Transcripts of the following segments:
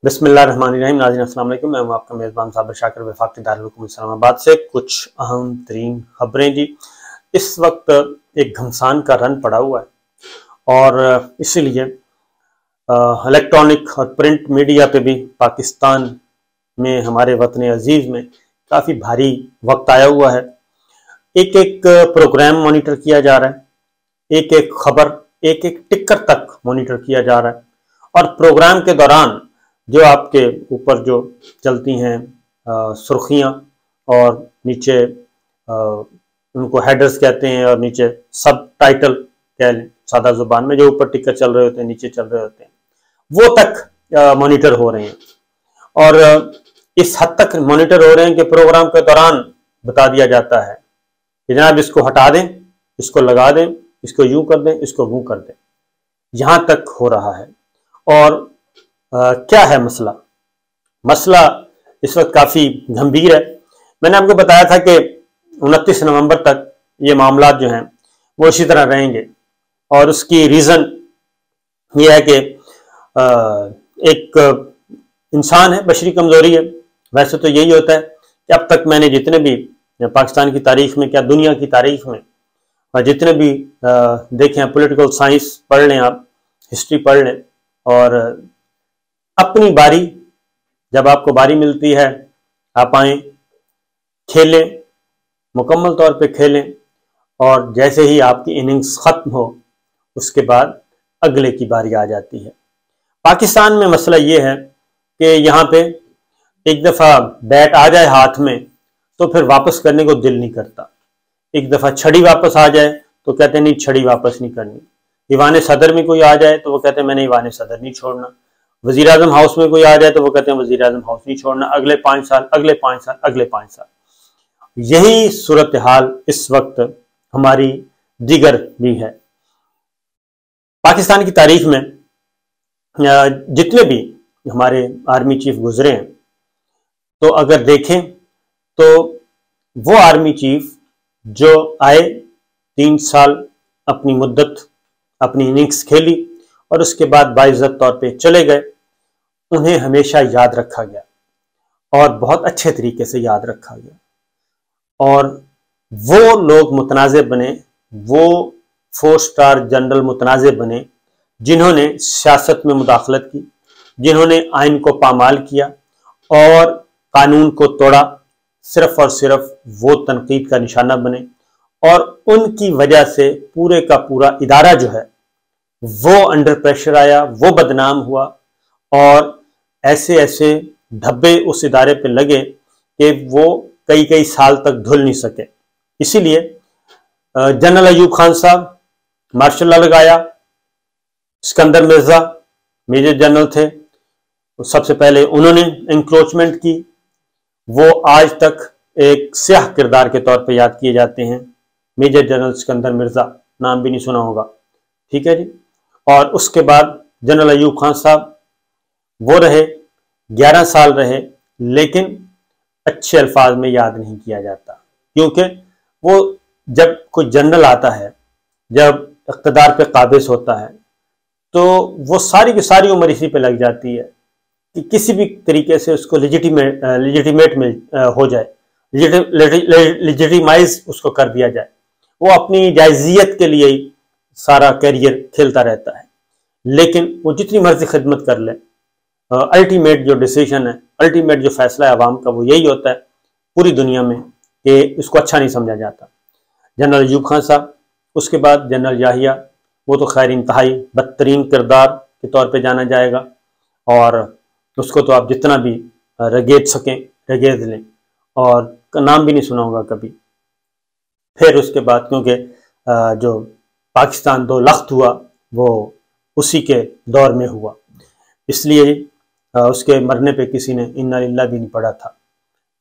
बिस्मिल्लाहिर्रहमानिर्रहीम। नाज़रीन अस्सलाम वालेकुम। मैं हूं आपका मेज़बान साबिर शाकिर वफाकी दारुल हुकूमत इस्लामाबाद से। कुछ अहम तरीन खबरें जी। इस वक्त एक घमसान का रन पड़ा हुआ है और इसीलिए इलेक्ट्रॉनिक और प्रिंट मीडिया पे भी पाकिस्तान में, हमारे वतन अजीज़ में काफ़ी भारी वक्त आया हुआ है। एक एक प्रोग्राम मॉनिटर किया जा रहा है, एक एक खबर, एक एक टिकर तक मॉनिटर किया जा रहा है। और प्रोग्राम के दौरान जो आपके ऊपर जो चलती हैं सुर्खियाँ और नीचे उनको हेडर्स कहते हैं और नीचे सब टाइटल कह लें सादा जुबान में, जो ऊपर टिकर चल रहे होते हैं नीचे चल रहे होते हैं, वो तक मॉनिटर हो रहे हैं। और इस हद तक मॉनिटर हो रहे हैं कि प्रोग्राम के दौरान बता दिया जाता है कि जनाब इसको हटा दें, इसको लगा दें, इसको यूं कर दें, इसको वो कर दें। यहां तक हो रहा है। और क्या है मसला? मसला इस वक्त काफ़ी गंभीर है। मैंने आपको बताया था कि 29 नवंबर तक ये मामला जो हैं वो इसी तरह रहेंगे। और उसकी रीज़न ये है कि एक इंसान है, बशरी कमज़ोरी है। वैसे तो यही होता है कि अब तक मैंने जितने भी पाकिस्तान की तारीख में, क्या दुनिया की तारीख में, और जितने भी देखें, पॉलिटिकल साइंस पढ़ लें, आप हिस्ट्री पढ़ लें, और अपनी बारी, जब आपको बारी मिलती है आप आए, खेलें, मुकम्मल तौर पे खेलें, और जैसे ही आपकी इनिंग्स ख़त्म हो उसके बाद अगले की बारी आ जाती है। पाकिस्तान में मसला ये है कि यहाँ पे एक दफ़ा बैट आ जाए हाथ में तो फिर वापस करने को दिल नहीं करता। एक दफ़ा छड़ी वापस आ जाए तो कहते हैं नहीं, छड़ी वापस नहीं करनी। ईवान सदर में कोई आ जाए तो वो कहते हैं मैंने ईवान सदर नहीं छोड़ना। वज़ीर आज़म हाउस में कोई आ जाए तो वो कहते हैं वज़ीर आज़म हाउस नहीं छोड़ना। अगले 5 साल, अगले 5 साल, अगले 5 साल। यही सूरत हाल इस वक्त हमारी दिगर भी है। पाकिस्तान की तारीख में जितने भी हमारे आर्मी चीफ गुजरे हैं, तो अगर देखें तो वो आर्मी चीफ जो आए, 3 साल अपनी मुद्दत, अपनी इनिंग्स खेली और उसके बाद बाइज्जत तौर पे चले गए, उन्हें हमेशा याद रखा गया और बहुत अच्छे तरीके से याद रखा गया। और वो लोग मुतनाज़े बने, वो 4 स्टार जनरल मुतनाज़े बने जिन्होंने सियासत में मुदाखलत की, जिन्होंने आइन को पामाल किया और कानून को तोड़ा। सिर्फ और सिर्फ वो तनकीद का निशाना बने और उनकी वजह से पूरे का पूरा इदारा जो है वो अंडर प्रेशर आया, वो बदनाम हुआ और ऐसे ऐसे धब्बे उस इदारे पे लगे कि वो कई कई साल तक धुल नहीं सके। इसीलिए जनरल अयूब खान साहब मार्शल लॉ लगाया, सिकंदर मिर्जा मेजर जनरल थे, सबसे पहले उन्होंने इंक्रोचमेंट की। वो आज तक एक स्याह किरदार के तौर पे याद किए जाते हैं। मेजर जनरल सिकंदर मिर्जा, नाम भी नहीं सुना होगा, ठीक है जी। और उसके बाद जनरल अयूब खान साहब, वो रहे 11 साल रहे, लेकिन अच्छे अल्फाज में याद नहीं किया जाता, क्योंकि वो जब कोई जनरल आता है, जब इक़्तिदार पे काबिज होता है, तो वो सारी की सारी उम्र इसी पे लग जाती है कि किसी भी तरीके से उसको लेजिटिमेट हो जाए, लेजिटिमाइज उसको कर दिया जाए। वो अपनी जायजियत के लिए ही सारा कैरियर खेलता रहता है, लेकिन वो जितनी मर्जी खिदमत कर ले, अल्टीमेट जो डिसीजन है, अल्टीमेट जो फैसला है अवाम का, वो यही होता है पूरी दुनिया में कि इसको अच्छा नहीं समझा जाता। जनरल अयूब खान साहब, उसके बाद जनरल याहिया, वो तो खैर इंतहाई बदतरीन किरदार के तौर पे जाना जाएगा और उसको तो आप जितना भी रगेद सकें रगेद लें, और नाम भी नहीं सुना होगा कभी। फिर उसके बाद क्योंकि जो पाकिस्तान 2 लख्त हुआ वो उसी के दौर में हुआ, इसलिए उसके मरने पे किसी ने इन्ना लिल्लाह भी नहीं पढ़ा था,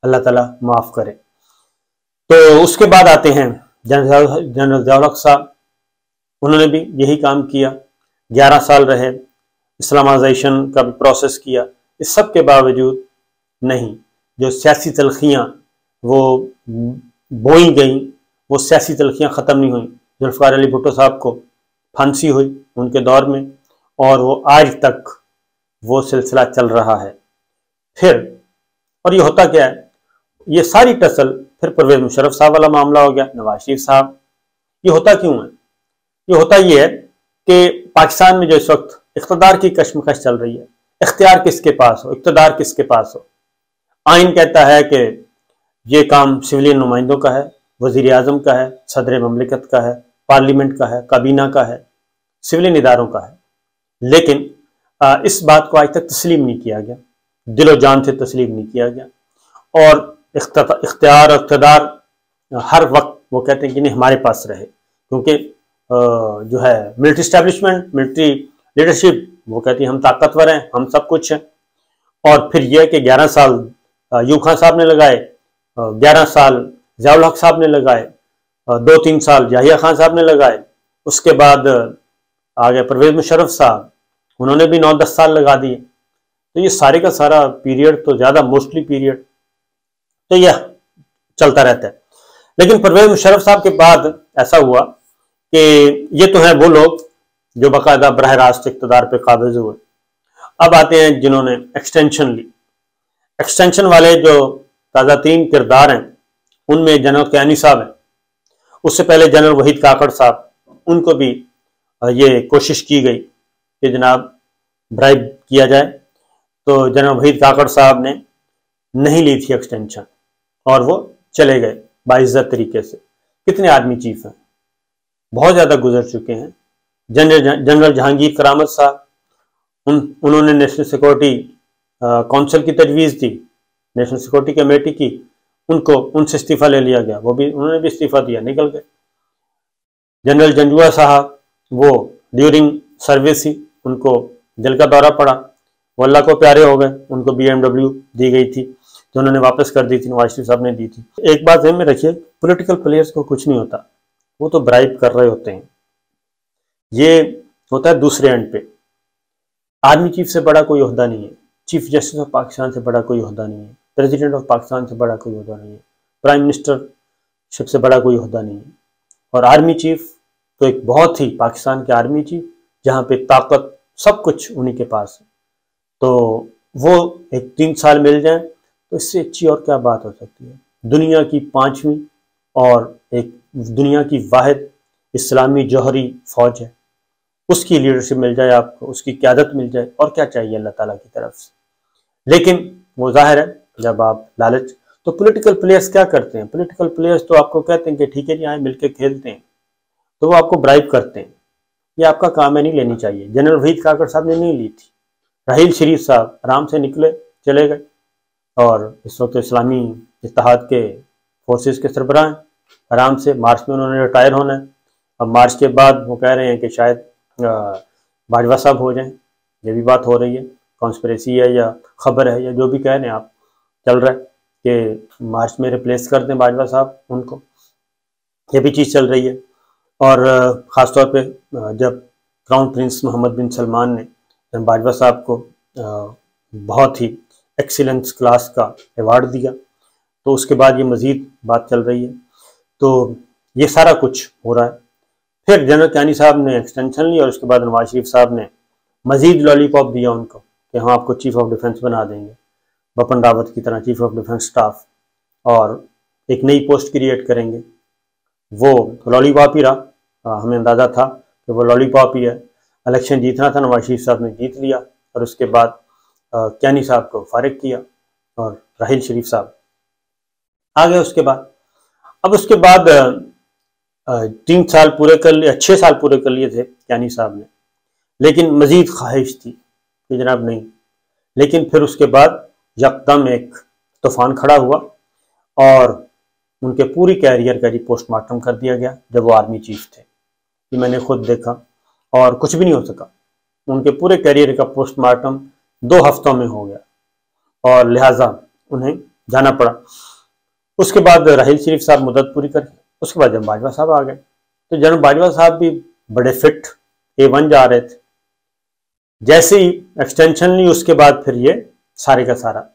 अल्लाह ताला माफ़ करे। तो उसके बाद आते हैं जनरल ज़िया-उल-हक साहब, उन्होंने भी यही काम किया, 11 साल रहे, इस्लामाइजेशन का भी प्रोसेस किया। इस सब के बावजूद नहीं, जो सियासी तलखियाँ वो बोई गई, वो सियासी तलखियाँ ख़त्म नहीं हुई। जुल्फ़िकार अली भुट्टो साहब को फांसी हुई उनके दौर में, और वो आज तक वो सिलसिला चल रहा है। फिर और ये होता क्या है, ये सारी टसल फिर परवेज मुशर्रफ साहब वाला मामला हो गया, नवाज शरीफ साहब। ये होता क्यों है? ये होता ये है कि पाकिस्तान में जो इस वक्त इख्तिदार की कश्मकश चल रही है, इख्तियार किसके पास हो, इख्तिदार किसके पास हो। आइन कहता है कि ये काम सिविलियन नुमाइंदों का है, वजीर आजम का है, सदर ममलिकत का है, पार्लियामेंट का है, काबीना का है, सिविलियन इदारों का है। लेकिन इस बात को आज तक तस्लीम नहीं किया गया, दिलो जान से तस्लीम नहीं किया गया। और इख्तियार और इख्तिदार हर वक्त वो कहते हैं कि नहीं हमारे पास रहे, क्योंकि जो है मिलिट्री स्टैब्लिशमेंट, मिलिट्री लीडरशिप वो कहती है हम ताकतवर हैं, हम सब कुछ हैं। और फिर यह कि 11 साल यूब खान साहब ने लगाए, 11 साल ज़ियाउल हक साहब ने लगाए, 2-3 साल याहिया खान साहब ने लगाए, उसके बाद आ गए परवेज मुशर्रफ साहब, उन्होंने भी 9-10 साल लगा दिए। तो ये सारे का सारा पीरियड तो ज़्यादा मोस्टली पीरियड तो यह चलता रहता है। लेकिन परवेज मुशर्रफ साहब के बाद ऐसा हुआ कि ये तो हैं वो लोग जो बाकायदा बरह रास्त इक़्तिदार पे काबिज हुए। अब आते हैं जिन्होंने एक्सटेंशन ली। एक्सटेंशन वाले जो ताज़ा तीन किरदार हैं उनमें जनरल कैनी साहब हैं, उससे पहले जनरल वहीद काकड़ साहब, उनको भी ये कोशिश की गई कि जनाब ब्राइब किया जाए। तो जनरल वहीद काकड़ साहब ने नहीं ली थी एक्सटेंशन और वो चले गए बाइज्जत तरीके से। कितने आर्मी चीफ हैं, बहुत ज़्यादा गुजर चुके हैं। जनरल जहांगीर करामत साहब, उन्होंने नेशनल सिक्योरिटी काउंसिल की तजवीज़ दी, नेशनल सिक्योरिटी कमेटी की, उनसे इस्तीफ़ा ले लिया गया, उन्होंने भी इस्तीफ़ा दिया, निकल गए। जनरल जंजुआ साहब, वो ड्यूरिंग सर्विस ही उनको दिल का दौरा पड़ा, वो अल्लाह को प्यारे हो गए, उनको BMW दी गई थी तो उन्होंने वापस कर दी थी, नवाज शरीफ साहब ने दी थी। एक बात ध्यान में रखिए, पॉलिटिकल प्लेयर्स को कुछ नहीं होता, वो तो ब्राइब कर रहे होते हैं। ये होता है दूसरे एंड पे। आर्मी चीफ से बड़ा कोई ओहदा नहीं है, चीफ जस्टिस ऑफ पाकिस्तान से बड़ा कोई ओहदा नहीं है, प्रेसिडेंट ऑफ पाकिस्तान से बड़ा कोई ओहदा नहीं है, प्राइम मिनिस्टरशिप से बड़ा कोई ओहदा नहीं है। और आर्मी चीफ तो एक बहुत ही, पाकिस्तान के आर्मी चीफ जहाँ पे ताकत सब कुछ उन्हीं के पास है, तो वो एक 3 साल मिल जाए तो इससे अच्छी और क्या बात हो सकती है। दुनिया की 5वीं और एक दुनिया की वाहिद इस्लामी जौहरी फौज है, उसकी लीडरशिप मिल जाए आपको, उसकी क़यादत मिल जाए, और क्या चाहिए अल्लाह ताला की तरफ से। लेकिन वो जाहिर है जब आप लालच, तो पॉलिटिकल प्लेयर्स क्या करते हैं, पॉलिटिकल प्लेयर्स तो आपको कहते हैं कि ठीक है जी आए मिलकर खेलते हैं, तो वो आपको ब्राइब करते हैं। ये आपका काम है, नहीं लेनी चाहिए। जनरल वहीद काकड़ साहब ने नहीं ली थी। राहील शरीफ साहब आराम से निकले, चले गए, और इस वक्त इस्लामी इत्तेहाद के फोर्सेस के सरबराह हैं, आराम से मार्च में उन्होंने रिटायर होना है। अब मार्च के बाद वो कह रहे हैं कि शायद बाजवा साहब हो जाएं, ये भी बात हो रही है, कॉन्स्पिरेसी है या खबर है या जो भी कह रहे हैं आप, चल रहा है कि मार्च में रिप्लेस कर दें बाजवा साहब उनको, ये भी चीज़ चल रही है। और ख़ास तौर पे जब क्राउन प्रिंस मोहम्मद बिन सलमान ने बाजवा साहब को बहुत ही एक्सीलेंस क्लास का अवार्ड दिया, तो उसके बाद ये मज़ीद बात चल रही है। तो ये सारा कुछ हो रहा है। फिर जनरल कैनी साहब ने एक्सटेंशन ली और उसके बाद नवाज शरीफ साहब ने मज़ीद लॉलीपॉप दिया उनको कि हम आपको चीफ ऑफ डिफेंस बना देंगे, बपन रावत की तरह चीफ ऑफ डिफेंस स्टाफ, और एक नई पोस्ट क्रिएट करेंगे। वो लॉलीपॉप ही रहा, हमें अंदाज़ा था कि वो लॉलीपॉप ही है। इलेक्शन जीतना था, नवाज शरीफ साहब ने जीत लिया, और उसके बाद कैनी साहब को फारिग किया और राहील शरीफ साहब आ गए उसके बाद। अब उसके बाद 3 साल पूरे कर लिए, 6 साल पूरे कर लिए थे कैनी साहब ने, लेकिन मज़ीद ख्वाहिश थी कि जनाब नहीं। लेकिन फिर उसके बाद यकदम एक तूफ़ान खड़ा हुआ और उनके पूरी कैरियर का जी पोस्टमार्टम कर दिया गया जब वो आर्मी चीफ थे। कि मैंने खुद देखा और कुछ भी नहीं हो सका, उनके पूरे कैरियर का पोस्टमार्टम 2 हफ्तों में हो गया और लिहाजा उन्हें जाना पड़ा। उसके बाद राहील शरीफ साहब मुद्दत पूरी कर, उसके बाद जब बाजवा साहब आ गए, तो जनरल बाजवा साहब भी बड़े फिट A1 जा रहे थे। जैसे ही एक्सटेंशन ली उसके बाद फिर ये सारे का सारा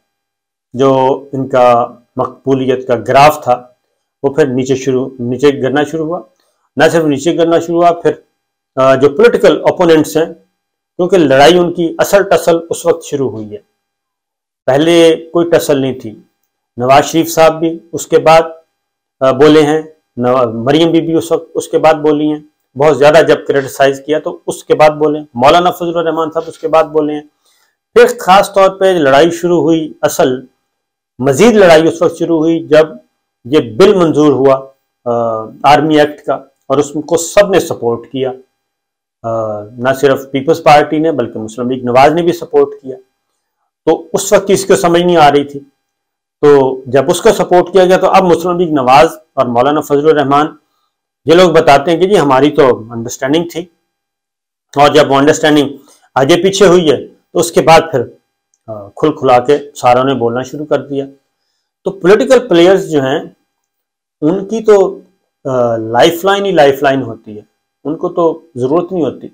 जो इनका मकबूलियत का ग्राफ था वो फिर नीचे गिरना शुरू हुआ। न सिर्फ नीचे गिरना शुरू हुआ, फिर जो पॉलिटिकल ओपोनेंट्स हैं क्योंकि लड़ाई उनकी असल टसल उस वक्त शुरू हुई है, पहले कोई टसल नहीं थी। नवाज शरीफ साहब भी उसके बाद बोले हैं, मरियम बीबी उस वक्त उसके बाद बोली हैं, बहुत ज्यादा जब क्रिटिसाइज किया तो उसके बाद बोले, मौलाना फजलुर रहमान साहब उसके बाद बोले हैं। फिर खास तौर पे लड़ाई शुरू हुई, असल मजीद लड़ाई उस वक्त शुरू हुई जब ये बिल मंजूर हुआ आर्मी एक्ट का, और उसको सब ने सपोर्ट किया, ना सिर्फ पीपल्स पार्टी ने बल्कि मुस्लिम लीग नवाज ने भी सपोर्ट किया। तो उस वक्त किसी को समझ नहीं आ रही थी, तो जब उसको सपोर्ट किया गया तो अब मुस्लिम लीग नवाज और मौलाना फजलुर रहमान ये लोग बताते हैं कि जी हमारी तो अंडरस्टैंडिंग थी, और जब वो अंडरस्टैंडिंग आगे पीछे हुई है तो उसके बाद फिर खुल खुला के सारों ने बोलना शुरू कर दिया। तो पॉलिटिकल प्लेयर्स जो हैं उनकी तो लाइफलाइन ही लाइफलाइन होती है, उनको तो ज़रूरत नहीं होती,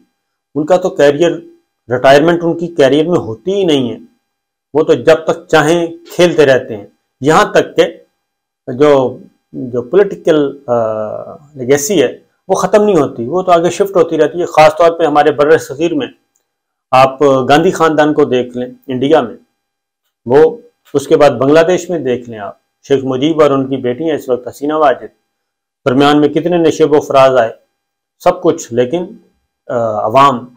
उनका तो कैरियर, रिटायरमेंट उनकी कैरियर में होती ही नहीं है, वो तो जब तक चाहें खेलते रहते हैं। यहाँ तक के जो पॉलिटिकल लेगेसी है वो ख़त्म नहीं होती, वो तो आगे शिफ्ट होती रहती है। ख़ास तौर पे हमारे बर्र सग़ीर में आप गांधी ख़ानदान को देख लें इंडिया में, वो उसके बाद बांग्लादेश में देख लें आप, शेख मुजीब और उनकी बेटियां इस वक्त हसीना वाजिद, दरमियान में कितने नशे व फराज आए, सब कुछ, लेकिन अवाम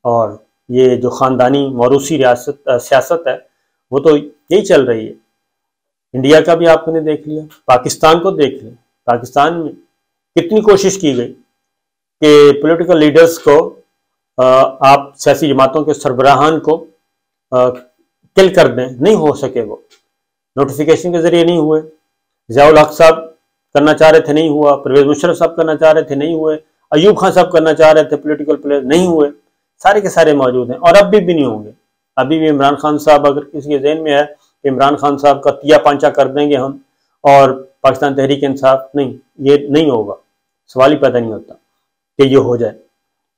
और ये जो ख़ानदानी मौरूसी सियासत है वो तो यही चल रही है। इंडिया का भी आपने देख लिया, पाकिस्तान को देख लें, पाकिस्तान में कितनी कोशिश की गई कि पॉलिटिकल लीडर्स को आप सियासी जमातों के सरबराहान को किल कर दें, नहीं हो सके, वो नोटिफिकेशन के जरिए नहीं हुए, ज़ियाउल हक साहब करना चाह रहे थे नहीं हुआ, परवेज मुशर्रफ साहब करना चाह रहे थे नहीं हुए, अयूब खान साहब करना चाह रहे थे, पॉलिटिकल प्लेयर नहीं हुए, सारे के सारे मौजूद हैं और अब भी नहीं होंगे। अभी भी इमरान खान साहब, अगर किसी के ज़हन में है कि इमरान खान साहब का तिया पांचा कर देंगे हम और पाकिस्तान तहरीक इंसाफ, नहीं, ये नहीं होगा, सवाल ही पैदा नहीं होता कि ये हो जाए,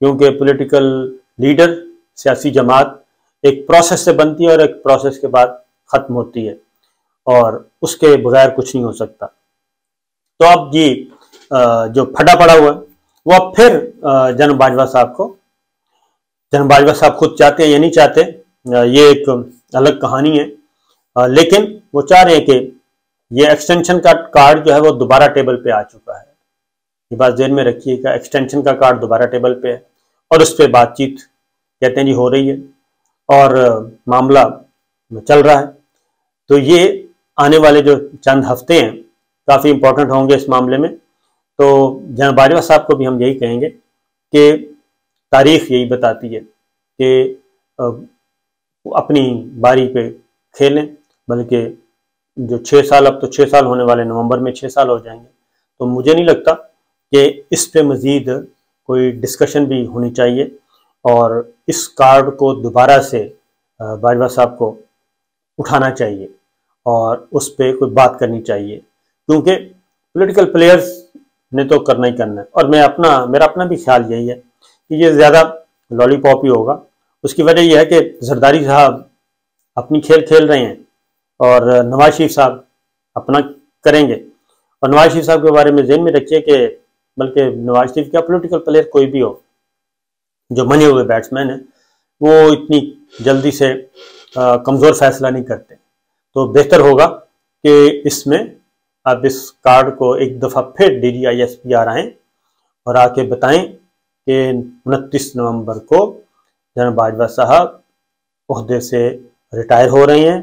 क्योंकि पॉलिटिकल लीडर, सियासी जमात एक प्रोसेस से बनती है और एक प्रोसेस के बाद ख़त्म होती है और उसके बगैर कुछ नहीं हो सकता। तो अब ये जो फटा पड़ा हुआ है वो अब फिर जनरल बाजवा साहब को, जनरल बाजवा साहब खुद चाहते हैं या नहीं चाहते, ये एक अलग कहानी है, लेकिन वो चाह रहे हैं कि ये एक्सटेंशन का कार्ड जो है वो दोबारा टेबल पे आ चुका है। ये बात ध्यान में रखिएगा, एक्सटेंशन का कार्ड दोबारा टेबल पे है और उस पर बातचीत कहते हैं जी हो रही है और मामला चल रहा है। तो ये आने वाले जो चंद हफ्ते हैं काफ़ी इंपॉर्टेंट होंगे इस मामले में। तो जनरल बाजवा साहब को भी हम यही कहेंगे कि तारीख यही बताती है कि अपनी बारी पे खेलें, बल्कि जो 6 साल, अब तो 6 साल होने वाले, नवंबर में 6 साल हो जाएंगे, तो मुझे नहीं लगता कि इस पे मज़ीद कोई डिस्कशन भी होनी चाहिए और इस कार्ड को दोबारा से बाजवा साहब को उठाना चाहिए और उस पर कोई बात करनी चाहिए, क्योंकि पॉलिटिकल प्लेयर्स ने तो करना ही करना है। और मेरा अपना भी ख्याल यही है कि ये ज़्यादा लॉलीपॉप ही होगा। उसकी वजह यह है कि जरदारी साहब अपनी खेल खेल रहे हैं और नवाज शरीफ साहब अपना करेंगे। और नवाज शरीफ साहब के बारे में ज़हन में रखिए कि बल्कि नवाज शरीफ क्या, पॉलिटिकल प्लेयर कोई भी हो, जो मने हुए बैट्समैन है, वो इतनी जल्दी से कमज़ोर फैसला नहीं करते। तो बेहतर होगा कि इसमें अब इस कार्ड को एक दफ़ा फिर DGISPR आएँ और आके बताएं कि 29 नवंबर को जनरल बाजवा साहब ओहदे से रिटायर हो रहे हैं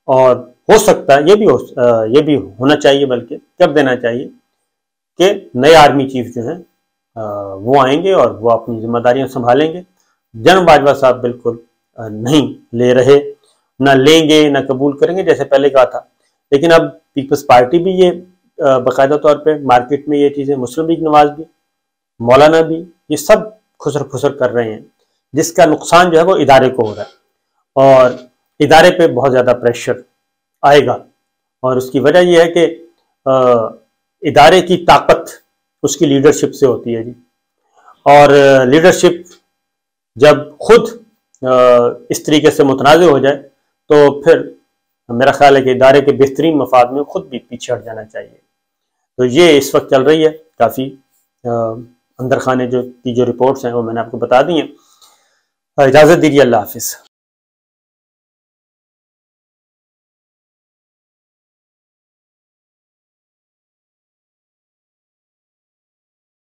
और हो सकता है ये भी होना चाहिए, बल्कि कर देना चाहिए कि नए आर्मी चीफ जो हैं वो आएंगे और वो अपनी जिम्मेदारियां संभालेंगे। जनरल बाजवा साहब बिल्कुल नहीं ले रहे, ना लेंगे, ना कबूल करेंगे जैसे पहले कहा था। लेकिन अब पीपल्स पार्टी भी ये बाकायदा तौर पे मार्केट में ये चीज़ें, मुस्लिम लीग नवाज भी, मौलाना भी, ये सब खुसर फुसर कर रहे हैं, जिसका नुकसान जो है वो इदारे को हो रहा है और इदारे पे बहुत ज़्यादा प्रेशर आएगा। और उसकी वजह यह है कि इदारे की ताकत उसकी लीडरशिप से होती है जी, और लीडरशिप जब खुद इस तरीके से मुतनाज़ हो जाए तो फिर मेरा ख्याल है कि इदारे के बेहतरीन मफाद में खुद भी पीछे हट जाना चाहिए। तो ये इस वक्त चल रही है काफ़ी अंदर खाने जो रिपोर्ट्स हैं वो मैंने आपको बता दी हैं। इजाज़त दीजिए, अल्लाह हाफिज़।